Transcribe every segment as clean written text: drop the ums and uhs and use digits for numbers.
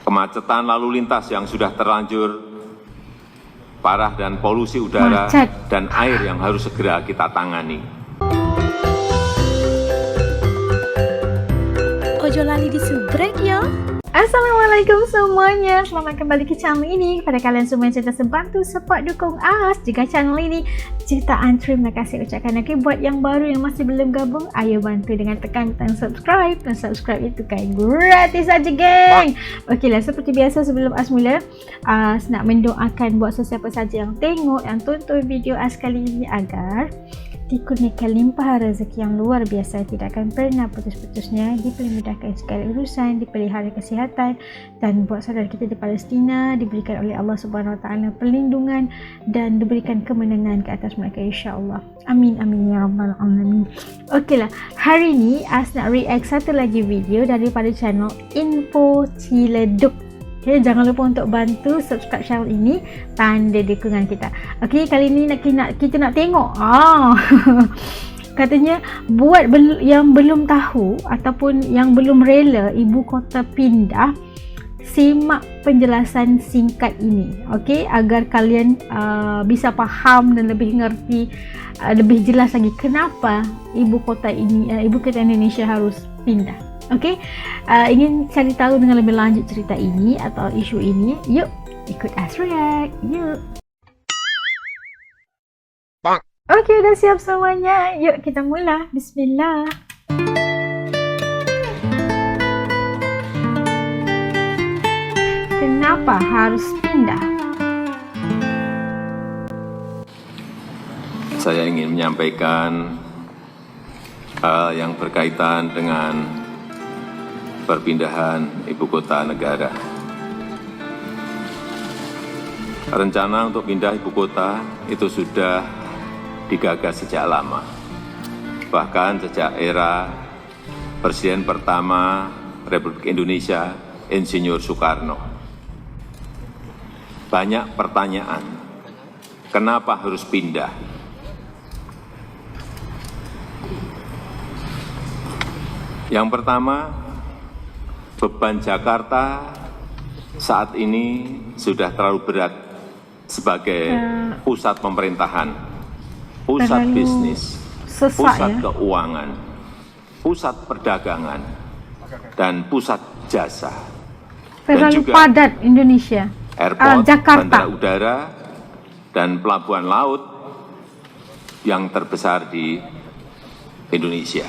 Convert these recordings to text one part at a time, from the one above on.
kemacetan lalu lintas yang sudah terlanjur parah dan polusi udara dan air yang harus segera kita tangani. Ojo lali disubrek ya. Assalamualaikum semuanya, selamat kembali ke channel ini. Kepada kalian semua yang sudah bantu support dukung AS jika channel ini jutaan terima kasih ucapkan. Oke, buat yang baru yang masih belum gabung, ayo bantu dengan tekan butang subscribe. Dan subscribe itu kan gratis aja geng. Okey lah, seperti biasa sebelum AS mula, AS nak mendoakan buat sesiapa saja yang tengok, yang tonton video AS kali ini agar dikurniakan limpah rezeki yang luar biasa, tidak akan pernah putus-putusnya, dipermudahkan segala urusan, dipelihara kesihatan, dan buat saudara kita di Palestina diberikan oleh Allah Subhanahu Wa Taala perlindungan dan diberikan kemenangan ke atas mereka insya-Allah. Amin amin ya rabbal alamin. Okeylah, hari ni AS nak react satu lagi video daripada channel Info Ciledug. Okay, jangan lupa untuk bantu subscribe channel ini, tanda dukungan kita. Okey, kali ini kita nak tengok katanya buat yang belum tahu ataupun yang belum rela ibu kota pindah, simak penjelasan singkat ini, okey, agar kalian bisa faham dan lebih mengerti lebih jelas lagi kenapa ibu kota Indonesia harus pindah. Okey, ingin cari tahu dengan lebih lanjut cerita ini atau isu ini, yuk ikut AS react, yuk. Okey, dah siap semuanya, yuk kita mula. Bismillah. Kenapa harus pindah? Saya ingin menyampaikan hal yang berkaitan dengan perpindahan ibu kota negara. Rencana untuk pindah ibu kota itu sudah digagas sejak lama. Bahkan sejak era Presiden pertama Republik Indonesia, Insinyur Soekarno. Banyak pertanyaan, kenapa harus pindah? Yang pertama, beban Jakarta saat ini sudah terlalu berat sebagai pusat pemerintahan, pusat bisnis, pusat keuangan, pusat perdagangan, dan pusat jasa. Dan juga padat Indonesia, airport, Jakarta, bandara udara, dan pelabuhan laut yang terbesar di Indonesia.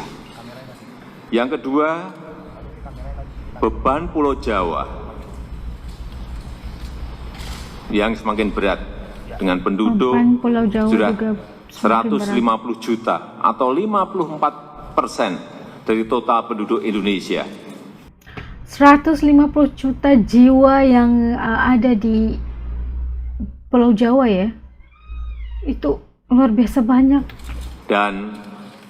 Yang kedua, beban Pulau Jawa yang semakin berat dengan penduduk sudah 150 juta atau 54% dari total penduduk Indonesia. 150 juta jiwa yang ada di Pulau Jawa ya. Itu luar biasa banyak. Dan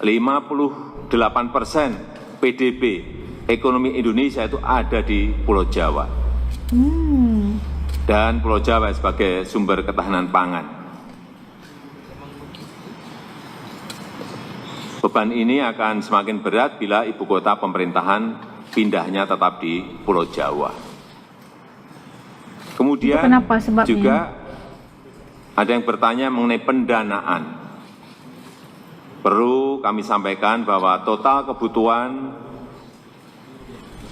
58% PDB ekonomi Indonesia itu ada di Pulau Jawa. Dan Pulau Jawa sebagai sumber ketahanan pangan. Beban ini akan semakin berat bila ibu kota pemerintahan pindahnya tetap di Pulau Jawa. Kemudian juga ada yang bertanya mengenai pendanaan. Perlu kami sampaikan bahwa total kebutuhan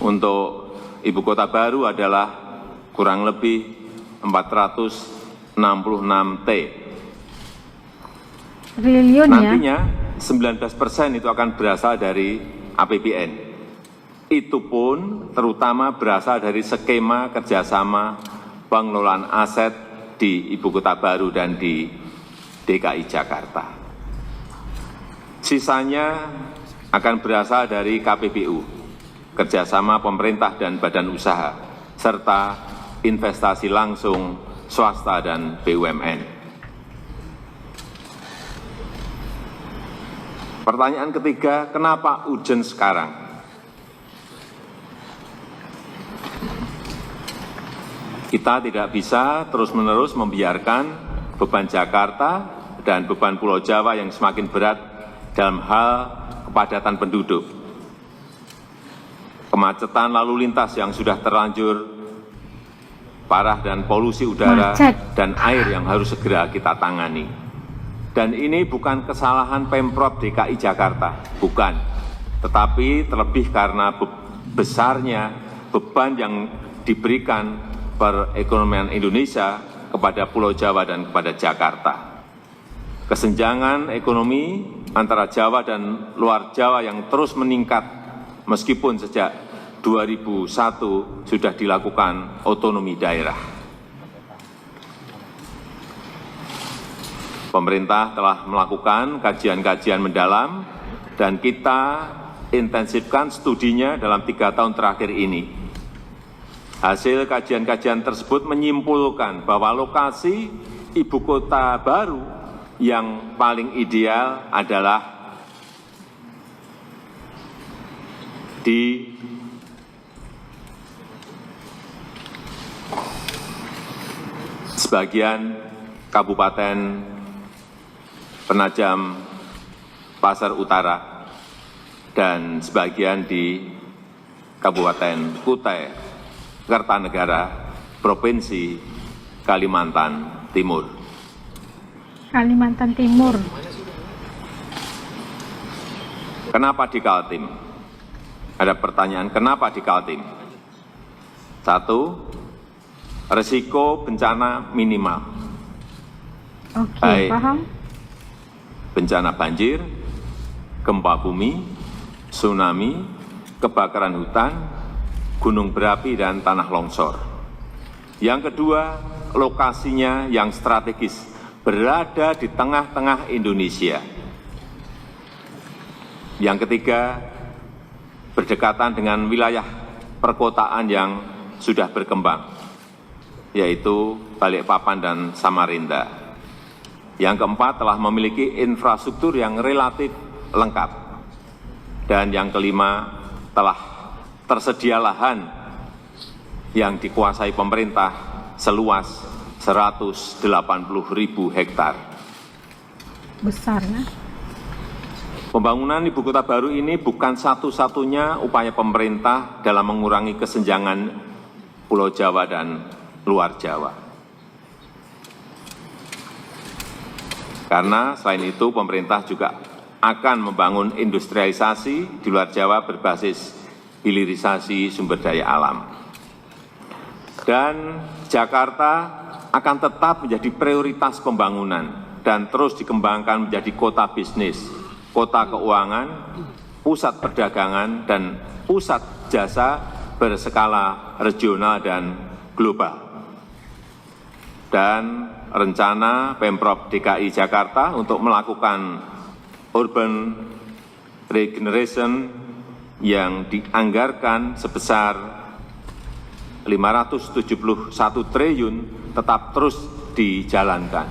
untuk ibu kota baru adalah kurang lebih 466 T. Triliun ya. Nantinya 19% itu akan berasal dari APBN. Itu pun terutama berasal dari skema kerjasama pengelolaan aset di ibu kota baru dan di DKI Jakarta. Sisanya akan berasal dari KPBU, kerjasama pemerintah dan badan usaha, serta investasi langsung swasta dan BUMN. Pertanyaan ketiga, kenapa urgent sekarang? Kita tidak bisa terus-menerus membiarkan beban Jakarta dan beban Pulau Jawa yang semakin berat dalam hal kepadatan penduduk. Kemacetan lalu lintas yang sudah terlanjur parah dan polusi udara Macet. dan air yang harus segera kita tangani. Dan ini bukan kesalahan Pemprov DKI Jakarta, bukan. Tetapi terlebih karena besarnya beban yang diberikan perekonomian Indonesia kepada Pulau Jawa dan kepada Jakarta. Kesenjangan ekonomi antara Jawa dan luar Jawa yang terus meningkat meskipun sejak 2001 sudah dilakukan otonomi daerah. Pemerintah telah melakukan kajian-kajian mendalam dan kita intensifkan studinya dalam 3 tahun terakhir ini. Hasil kajian-kajian tersebut menyimpulkan bahwa lokasi ibu kota baru yang paling ideal adalah di sebagian Kabupaten Penajam Pasar Utara dan sebagian di Kabupaten Kutai Kartanegara, Provinsi Kalimantan Timur. Kalimantan Timur. Kenapa di Kaltim? Ada pertanyaan, kenapa di Kaltim? 1, risiko bencana minimal. Oke, Baik. paham. Bencana banjir, gempa bumi, tsunami, kebakaran hutan, gunung berapi, dan tanah longsor. Yang kedua, lokasinya yang strategis, berada di tengah-tengah Indonesia. Yang ketiga, berdekatan dengan wilayah perkotaan yang sudah berkembang, yaitu Balikpapan dan Samarinda. Yang keempat, telah memiliki infrastruktur yang relatif lengkap. Dan yang kelima, telah tersedia lahan yang dikuasai pemerintah seluas 180.000 hektar. Besar ya. Pembangunan ibu kota baru ini bukan satu-satunya upaya pemerintah dalam mengurangi kesenjangan Pulau Jawa dan luar Jawa. Karena selain itu pemerintah juga akan membangun industrialisasi di luar Jawa berbasis hilirisasi sumber daya alam. Dan Jakarta akan tetap menjadi prioritas pembangunan dan terus dikembangkan menjadi kota bisnis, kota keuangan, pusat perdagangan, dan pusat jasa berskala regional dan global. Dan rencana Pemprov DKI Jakarta untuk melakukan urban regeneration yang dianggarkan sebesar 571 triliun tetap terus dijalankan.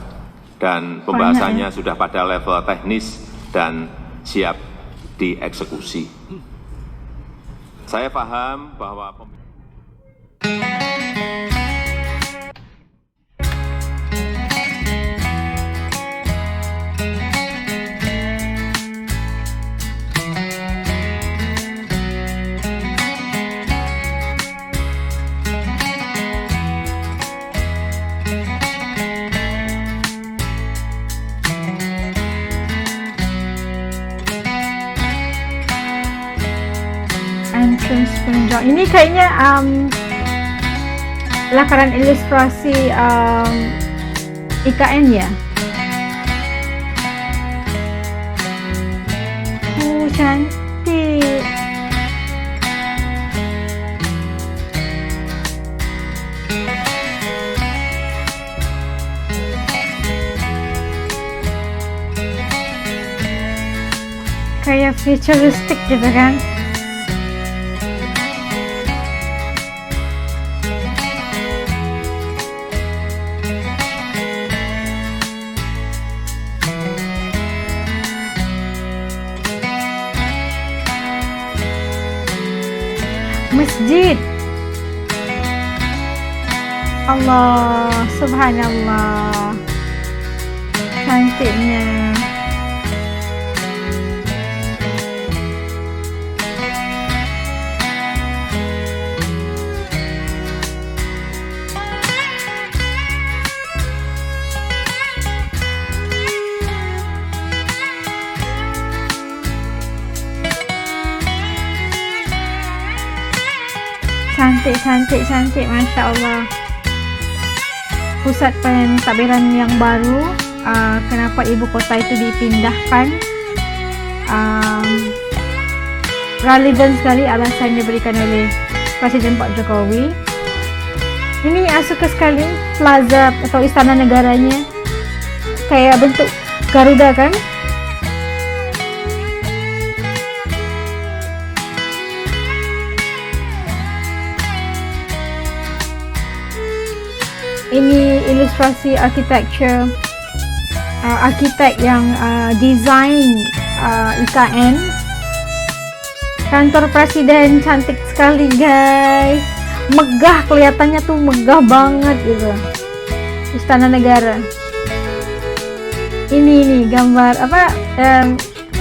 Dan pembahasannya sudah pada level teknis dan siap dieksekusi. Saya paham bahwa entrance penunjuk. Ini kayaknya lakaran ilustrasi IKN ya. Cantik. Kayak futuristik gitu kan. Masjid. Allah, subhanallah. Cantiknya. cantik, Masya Allah. Pusat pentadbiran yang baru, kenapa ibu kota itu dipindahkan, relevan sekali alasan yang diberikan oleh Presiden Pak Jokowi. Ini suka sekali plaza atau istana negaranya, kayak bentuk Garuda kan. Ini ilustrasi architecture, arsitek yang desain IKN. Kantor presiden cantik sekali guys, megah, kelihatannya tuh megah banget gitu. Istana Negara. Ini gambar apa,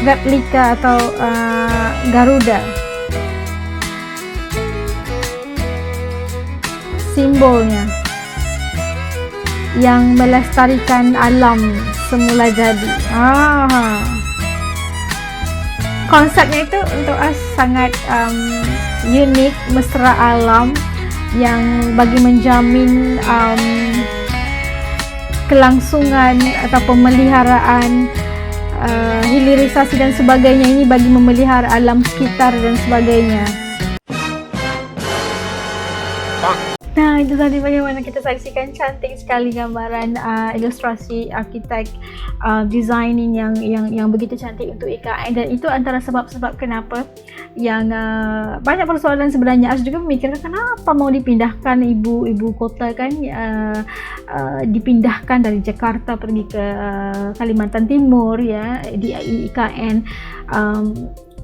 replika atau Garuda, simbolnya yang melestarikan alam semula jadi. Konsepnya itu untuk sangat unik, mesra alam, yang bagi menjamin kelangsungan atau pemeliharaan, hilirisasi dan sebagainya. Ini bagi memelihara alam sekitar dan sebagainya. Nah, itu tadi bagaimana kita saksikan cantik sekali gambaran ilustrasi arsitek, designing yang begitu cantik untuk IKN. Dan itu antara sebab-sebab kenapa yang banyak persoalan sebenarnya. Ars juga memikirkan kenapa mau dipindahkan ibu kota kan, dipindahkan dari Jakarta pergi ke Kalimantan Timur ya, di IKN.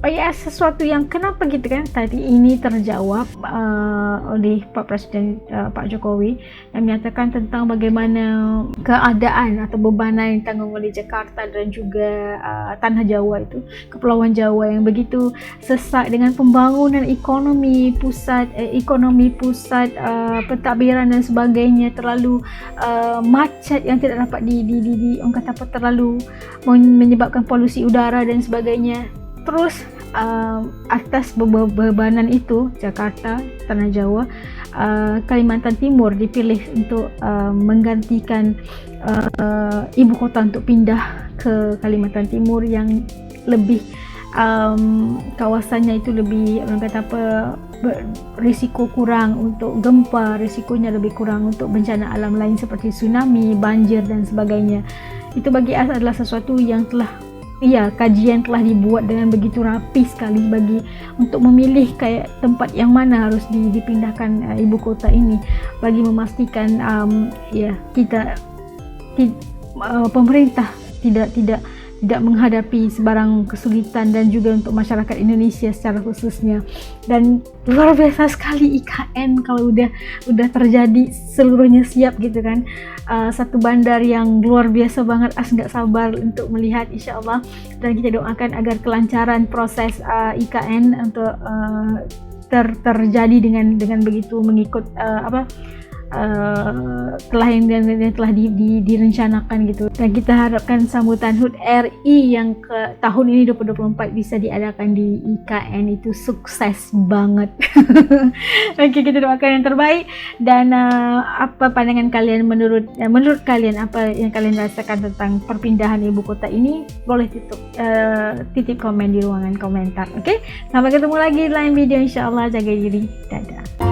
Ya, sesuatu yang kenapa gitu kan. Tadi ini terjawab oleh Pak Presiden Pak Jokowi yang menyatakan tentang bagaimana keadaan atau bebanan yang ditanggung oleh Jakarta dan juga Tanah Jawa itu, Kepulauan Jawa yang begitu sesak dengan pembangunan ekonomi pusat, pentadbiran dan sebagainya, terlalu macet yang tidak dapat terlalu menyebabkan polusi udara dan sebagainya. Terus atas bebanan itu Jakarta, Tanah Jawa, Kalimantan Timur dipilih untuk menggantikan ibu kota untuk pindah ke Kalimantan Timur yang lebih kawasannya itu lebih, orang kata apa, risiko kurang untuk gempa, risikonya lebih kurang untuk bencana alam lain seperti tsunami, banjir dan sebagainya. Itu bagi Ars adalah sesuatu yang kajian telah dibuat dengan begitu rapi sekali bagi untuk memilih kayak tempat yang mana harus dipindahkan ibu kota ini, bagi memastikan pemerintah tidak menghadapi sebarang kesulitan, dan juga untuk masyarakat Indonesia secara khususnya. Dan luar biasa sekali IKN kalau udah terjadi, seluruhnya siap gitu kan. Satu bandar yang luar biasa banget. Ars nggak sabar untuk melihat, insyaallah. Dan kita doakan agar kelancaran proses IKN untuk terjadi dengan begitu mengikut kelahiran yang telah direncanakan gitu. Dan kita harapkan sambutan HUT RI yang ke tahun ini 2024 bisa diadakan di IKN itu sukses banget. Oke, kita doakan yang terbaik. Dan apa pandangan kalian, menurut kalian apa yang kalian rasakan tentang perpindahan ibu kota ini? Boleh titip komen di ruangan komentar. Oke, sampai ketemu lagi di lain video, insyaallah. Jaga diri, dadah.